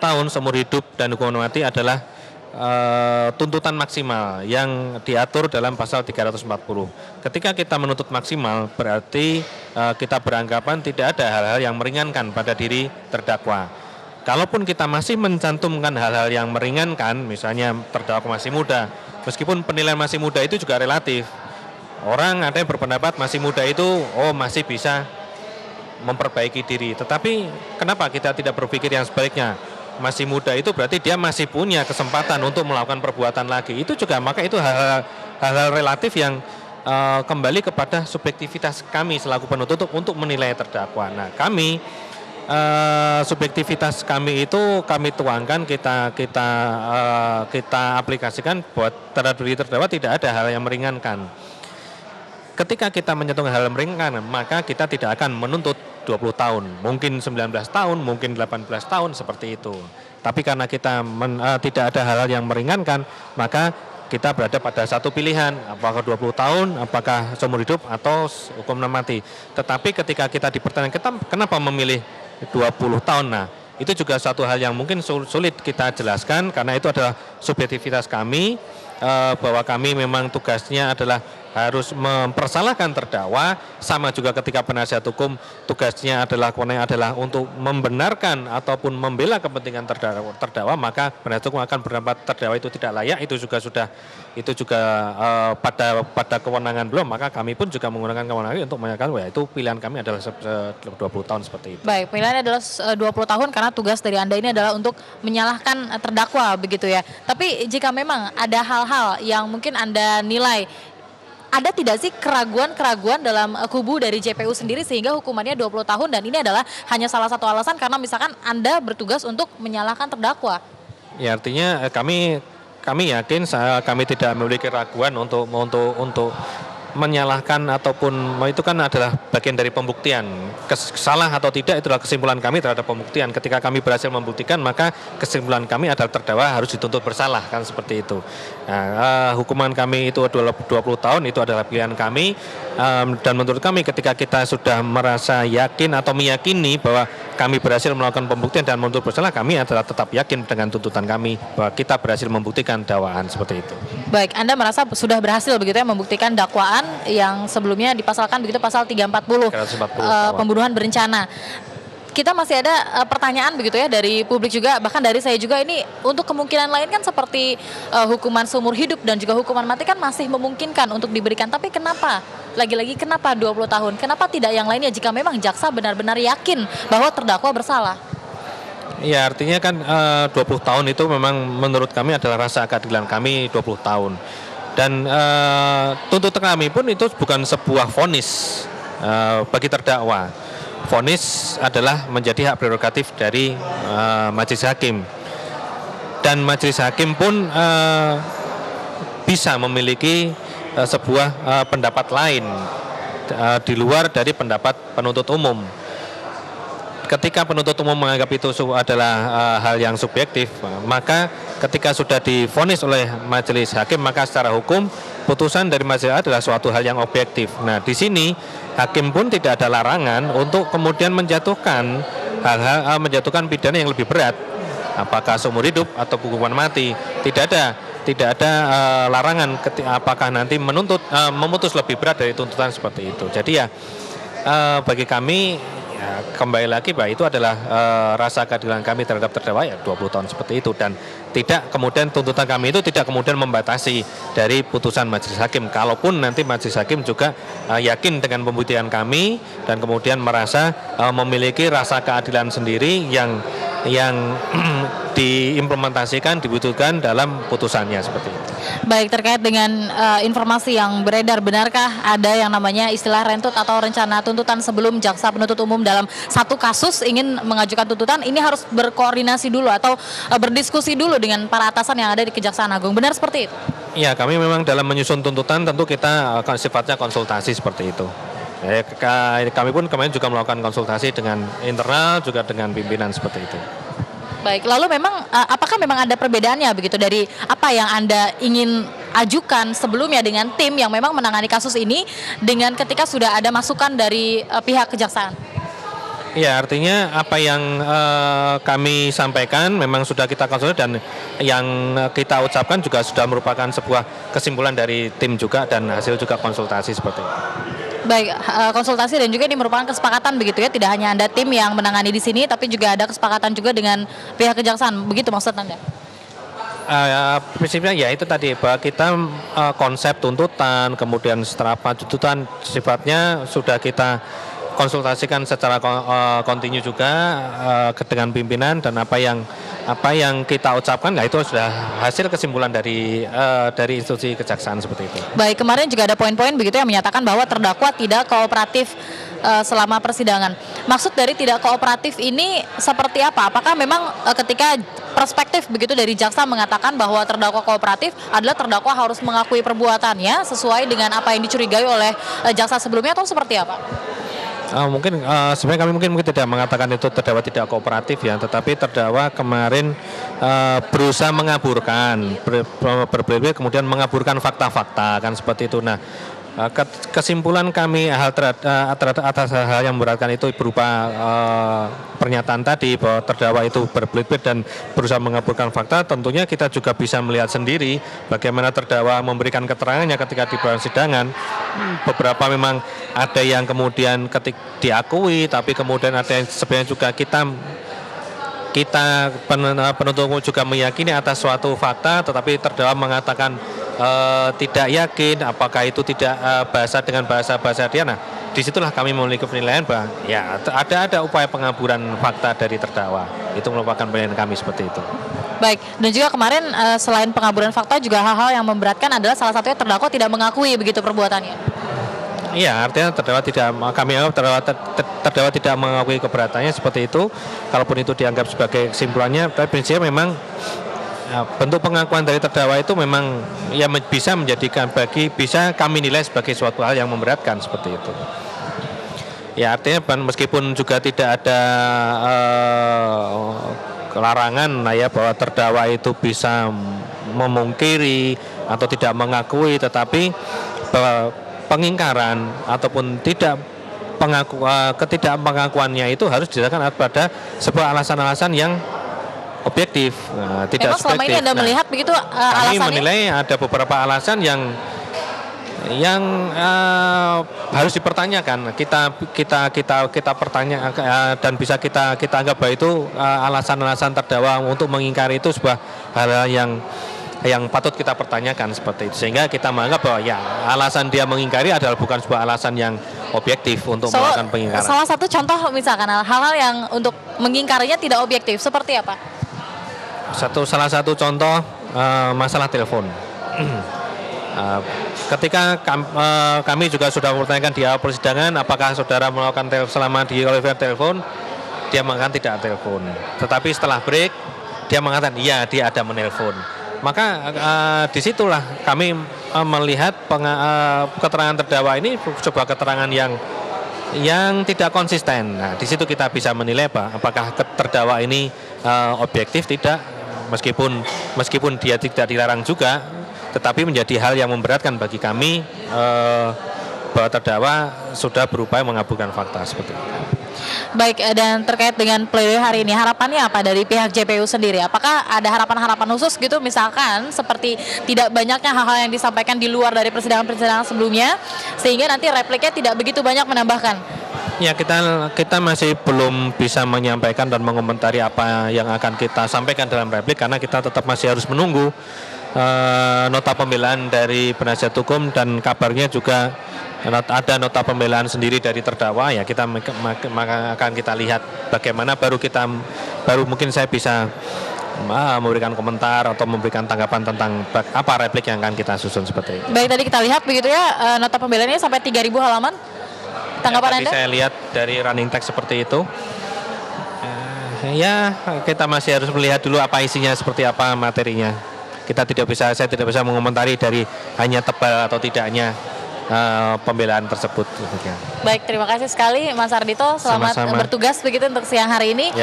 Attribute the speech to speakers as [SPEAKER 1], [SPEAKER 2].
[SPEAKER 1] tahun seumur hidup dan hukuman mati adalah tuntutan maksimal yang diatur dalam pasal 340. Ketika kita menuntut maksimal berarti kita beranggapan tidak ada hal-hal yang meringankan pada diri terdakwa. Kalaupun kita masih mencantumkan hal-hal yang meringankan, misalnya terdakwa masih muda, meskipun penilaian masih muda itu juga relatif. Orang ada yang berpendapat masih muda itu masih bisa memperbaiki diri. Tetapi kenapa kita tidak berpikir yang sebaliknya? Masih muda itu berarti dia masih punya kesempatan untuk melakukan perbuatan lagi. Itu juga maka itu hal-hal relatif yang kembali kepada subjektivitas kami selaku penuntut untuk menilai terdakwa. Nah, kami subjektivitas kami itu kami tuangkan, kita aplikasikan buat terhadap diri terdakwa tidak ada hal yang meringankan. Ketika kita menyentuh hal yang meringankan, maka kita tidak akan menuntut 20 tahun, mungkin 19 tahun, mungkin 18 tahun seperti itu. Tapi karena kita tidak ada hal-hal yang meringankan, maka kita berada pada satu pilihan, apakah 20 tahun, apakah seumur hidup atau hukuman mati. Tetapi ketika kita dipertanyakan kenapa memilih 20 tahun, nah itu juga satu hal yang mungkin sulit kita jelaskan karena itu adalah subjektivitas kami, bahwa kami memang tugasnya adalah harus mempersalahkan terdakwa, sama juga ketika penasihat hukum tugasnya adalah untuk membenarkan ataupun membela kepentingan terdakwa, maka penasihat hukum akan berpendapat terdakwa itu tidak layak, itu juga pada kewenangan belum, maka kami pun juga menggunakan kewenangan untuk menyatakan itu pilihan kami adalah 20 tahun seperti itu.
[SPEAKER 2] Baik, pilihannya adalah 20 tahun karena tugas dari Anda ini adalah untuk menyalahkan terdakwa begitu ya. Tapi jika memang ada hal-hal yang mungkin Anda nilai, ada tidak sih keraguan-keraguan dalam kubu dari JPU sendiri sehingga hukumannya 20 tahun dan ini adalah hanya salah satu alasan karena misalkan Anda bertugas untuk menyalahkan terdakwa?
[SPEAKER 1] Ya, artinya kami yakin kami tidak memiliki keraguan untuk menyalahkan ataupun itu kan adalah bagian dari pembuktian. Salah atau tidak itulah kesimpulan kami terhadap pembuktian. Ketika kami berhasil membuktikan, maka kesimpulan kami adalah terdakwa harus dituntut bersalah, kan seperti itu. Nah, hukuman kami itu adalah 20 tahun, itu adalah pilihan kami, dan menurut kami ketika kita sudah merasa yakin atau meyakini bahwa kami berhasil melakukan pembuktian dan menuntut bersalah, kami adalah tetap yakin dengan tuntutan kami bahwa kita berhasil membuktikan dakwaan seperti itu.
[SPEAKER 2] Baik, Anda merasa sudah berhasil begitu ya membuktikan dakwaan yang sebelumnya dipasalkan begitu pasal 340 pembunuhan berencana. Kita masih ada pertanyaan begitu ya dari publik juga, bahkan dari saya juga, ini untuk kemungkinan lain kan seperti hukuman seumur hidup dan juga hukuman mati kan masih memungkinkan untuk diberikan, tapi kenapa? Lagi-lagi kenapa 20 tahun? Kenapa tidak yang lainnya jika memang jaksa benar-benar yakin bahwa terdakwa bersalah?
[SPEAKER 1] Ya, artinya kan 20 tahun itu memang menurut kami adalah rasa keadilan kami 20 tahun. Dan tuntutan kami pun itu bukan sebuah vonis bagi terdakwa. Vonis adalah menjadi hak prerogatif dari majelis hakim. Dan majelis hakim pun bisa memiliki sebuah pendapat lain di luar dari pendapat penuntut umum. Ketika penuntut umum menganggap itu adalah hal yang subjektif, maka ketika sudah divonis oleh majelis hakim, maka secara hukum putusan dari majelis adalah suatu hal yang objektif. Nah, di sini hakim pun tidak ada larangan untuk kemudian menjatuhkan menjatuhkan pidana yang lebih berat, apakah seumur hidup atau hukuman mati. Tidak ada larangan apakah nanti memutus lebih berat dari tuntutan seperti itu. Jadi ya bagi kami kembali lagi bahwa itu adalah rasa keadilan kami terhadap terdakwa ya 20 tahun seperti itu, dan tidak kemudian tuntutan kami itu tidak kemudian membatasi dari putusan majelis hakim. Kalaupun nanti majelis hakim juga yakin dengan pembuktian kami dan kemudian merasa memiliki rasa keadilan sendiri yang diimplementasikan, dibutuhkan dalam putusannya seperti itu.
[SPEAKER 2] Baik, terkait dengan informasi yang beredar, benarkah ada yang namanya istilah rentut atau rencana tuntutan sebelum jaksa penuntut umum dalam satu kasus ingin mengajukan tuntutan, ini harus berkoordinasi dulu atau berdiskusi dulu dengan para atasan yang ada di Kejaksaan Agung, benar seperti itu?
[SPEAKER 1] Iya, kami memang dalam menyusun tuntutan tentu kita sifatnya konsultasi seperti itu. Kami pun kemarin juga melakukan konsultasi dengan internal juga dengan pimpinan seperti itu.
[SPEAKER 2] Baik, lalu memang apakah memang ada perbedaannya begitu dari apa yang Anda ingin ajukan sebelumnya dengan tim yang memang menangani kasus ini dengan ketika sudah ada masukan dari pihak kejaksaan?
[SPEAKER 1] Ya, artinya apa yang kami sampaikan memang sudah kita konsultasi dan yang kita ucapkan juga sudah merupakan sebuah kesimpulan dari tim juga dan hasil juga konsultasi seperti itu.
[SPEAKER 2] Baik, konsultasi dan juga ini merupakan kesepakatan begitu ya, tidak hanya Anda tim yang menangani di sini, tapi juga ada kesepakatan juga dengan pihak kejaksaan, begitu maksud Anda?
[SPEAKER 1] Prinsipnya ya itu tadi bahwa kita konsep tuntutan, kemudian setelah tuntutan sifatnya sudah kita konsultasikan secara kontinu juga dengan pimpinan dan apa yang kita ucapkan, nah itu sudah hasil kesimpulan dari institusi kejaksaan seperti itu.
[SPEAKER 2] Baik, kemarin juga ada poin-poin begitu yang menyatakan bahwa terdakwa tidak kooperatif selama persidangan. Maksud dari tidak kooperatif ini seperti apa? Apakah memang ketika perspektif begitu dari jaksa mengatakan bahwa terdakwa kooperatif adalah terdakwa harus mengakui perbuatannya sesuai dengan apa yang dicurigai oleh jaksa sebelumnya atau seperti apa?
[SPEAKER 1] Mungkin sebenarnya kami mungkin tidak mengatakan itu terdakwa tidak kooperatif ya, tetapi terdakwa kemarin berusaha mengaburkan, berbelit kemudian mengaburkan fakta-fakta kan seperti itu. Nah, kesimpulan kami atas hal yang memberatkan itu berupa pernyataan tadi bahwa terdakwa itu berbelit-belit dan berusaha mengaburkan fakta. Tentunya kita juga bisa melihat sendiri bagaimana terdakwa memberikan keterangannya ketika di persidangan. Beberapa memang ada yang kemudian diakui, tapi kemudian ada yang sebenarnya juga kita penuntut umum juga meyakini atas suatu fakta, tetapi terdakwa mengatakan tidak yakin apakah itu tidak dengan bahasa dia. Nah, disitulah kami memiliki penilaian bahwa ya ada upaya pengaburan fakta dari terdakwa. Itu merupakan penilaian kami seperti itu.
[SPEAKER 2] Baik, dan juga kemarin selain pengaburan fakta juga hal-hal yang memberatkan adalah salah satunya terdakwa tidak mengakui begitu perbuatannya.
[SPEAKER 1] Iya, artinya terdakwa tidak mengakui keberatannya seperti itu. Kalaupun itu dianggap sebagai kesimpulannya, tapi prinsipnya memang bentuk pengakuan dari terdakwa itu memang ya bisa bisa kami nilai sebagai suatu hal yang memberatkan seperti itu. Ya, artinya meskipun juga tidak ada larangan ya bahwa terdakwa itu bisa memungkiri atau tidak mengakui, tetapi bahwa pengingkaran ataupun ketidakpengakuannya itu harus didasarkan pada sebuah alasan-alasan yang objektif, tidak subjektif.
[SPEAKER 2] Selama ini Anda melihat begitu
[SPEAKER 1] alasannya? Kami menilai ada beberapa alasan yang harus dipertanyakan. Kita pertanyakan dan bisa kita anggap bahwa itu alasan-alasan terdakwa untuk mengingkari itu sebuah hal yang patut kita pertanyakan seperti itu, sehingga kita menganggap bahwa ya alasan dia mengingkari adalah bukan sebuah alasan yang objektif untuk melakukan pengingkaran. Salah
[SPEAKER 2] satu contoh misalkan hal-hal yang untuk mengingkarinya tidak objektif seperti apa?
[SPEAKER 1] Salah satu contoh masalah telepon. Ketika kami juga sudah mempertanyakan di awal persidangan apakah saudara melakukan selama di Oliver telepon, dia mengatakan tidak telepon. Tetapi setelah break dia mengatakan iya dia ada menelpon. Maka disitulah kami melihat keterangan terdakwa ini sebuah keterangan yang tidak konsisten. Nah, di situ kita bisa menilai apakah terdakwa ini objektif tidak, meskipun dia tidak dilarang juga, tetapi menjadi hal yang memberatkan bagi kami bahwa terdakwa sudah berupaya mengaburkan fakta seperti itu.
[SPEAKER 2] Baik, dan terkait dengan pledoi hari ini, harapannya apa dari pihak JPU sendiri? Apakah ada harapan-harapan khusus gitu, misalkan seperti tidak banyaknya hal-hal yang disampaikan di luar dari persidangan-persidangan sebelumnya, sehingga nanti repliknya tidak begitu banyak menambahkan?
[SPEAKER 1] Ya, kita masih belum bisa menyampaikan dan mengomentari apa yang akan kita sampaikan dalam replik, karena kita tetap masih harus menunggu nota pembelaan dari penasihat hukum, dan kabarnya juga ada nota pembelaan sendiri dari terdakwa. Ya, kita akan kita lihat bagaimana, baru mungkin saya bisa memberikan komentar atau memberikan tanggapan tentang apa replik yang akan kita susun seperti itu.
[SPEAKER 2] Baik, tadi kita lihat begitu ya, nota pembelaannya sampai 3.000 halaman. Tanggapan Anda?
[SPEAKER 1] Saya lihat dari running text seperti itu. Ya, kita masih harus melihat dulu apa isinya, seperti apa materinya. Saya tidak bisa mengomentari dari hanya tebal atau tidaknya pembelaan tersebut.
[SPEAKER 2] Baik, terima kasih sekali Mas Ardhito. Selamat bertugas begitu untuk siang hari ini. Ya.